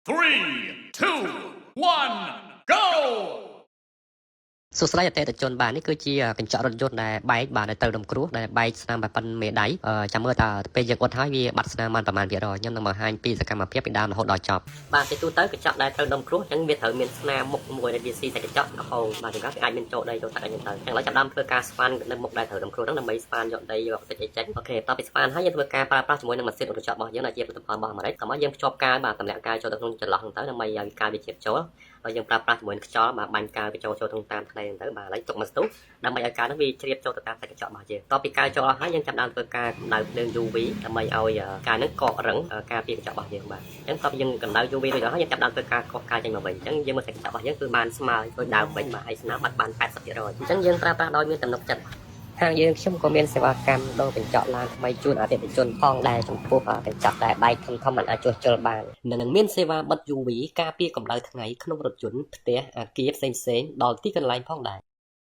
3, 2, 1, go! សួស្តីអតិថិជនបាទនេះគឺជាកញ្ចក់រថយន្តដែលបែកបាទដែលទៅដំគ្រោះដែលបែកស្នាមបែបប៉ុនមេដៃចាំមើលថាពេលយើងអត់ហើយវាបាត់ស្នាមបានប្រហែល%ខ្ញុំនឹងបង្ហាញពីសកម្មភាពពីដើមរហូតដល់ចប់បាទជាទូទៅកញ្ចក់ដែលត្រូវដំគ្រោះអញ្ចឹងវាត្រូវមានស្នាមមុខមួយដែលវាស៊ីតែកញ្ចក់រហូតបាទចង្កឹះវាអាចមានចូលដីចូលទឹកអីចឹងទៅអញ្ចឹងឥឡូវចាប់ដើមធ្វើការស្វាននៅមុខដែលត្រូវដំគ្រោះហ្នឹងដើម្បីស្វានយកដីយកទឹកអីចេញអូខេតទៅពីស្វានហើយយើងធ្វើការប្រើប្រាស់ជាមួយនឹងម៉ាស៊ីនឧបករណ៍របស់យើងដែលជាផលិតផលរបស់អាមេរិកតោះមកយើងភ្ជាប់កាវបាទតម្លាក់កាវចូលទៅក្នុងចន្លោះហ្នឹងទៅដើម្បីឲ្យកាវវាជ្រាបចូលហើយយើងប្រើប្រាស់ជាមួយនឹងខ្យល់បាទបាញ់កាវវាចូលក្នុងតាមផ្នែកហ្នឹងទៅបាទឥឡូវទុកមកស្ទុះដើម្បីឲ្យកាវហ្នឹងវាជ្រាបចូលទៅតាមសាច់កញ្ចក់របស់យើងតទៅពីកាវចូលអស់ហើយយើងចាប់ដើមធ្វើការកម្ដៅភ្លើង UV ដើម្បីឲ្យកាវហ្នឹងកករឹងការពារកញ្ចក់របស់យើងបាទអញ្ចឹងតទៅយើងកម្ដៅ UV រួចហើយយើងចាប់ដើមធ្វើការកោសកាវចេញមកវិញអញ្ចឹងយើងមើលសាច់កញ្ចក់របស់យើងគឺបានស្មើដូចដើមវិញបាទហើយស្នាមបាត់បាន 80% អញ្ចឹងយើងប្រើប្រាស់ដោយមានទំនុកចិត្តខាងយើងខ្ញុំក៏មានសេវាកម្មដូរកញ្ចក់ឡានថ្មីជូនអតិថិជនផងដែរចំពោះកញ្ចក់ដែលបែកធំៗមិនអាចជួសជុលបាននិងមានសេវាបិទ UV ការពារកម្ដៅថ្ងៃក្នុងរថយន្តផ្ទះអគារផ្សេងៗដល់ទីកន្លែងផងដែរ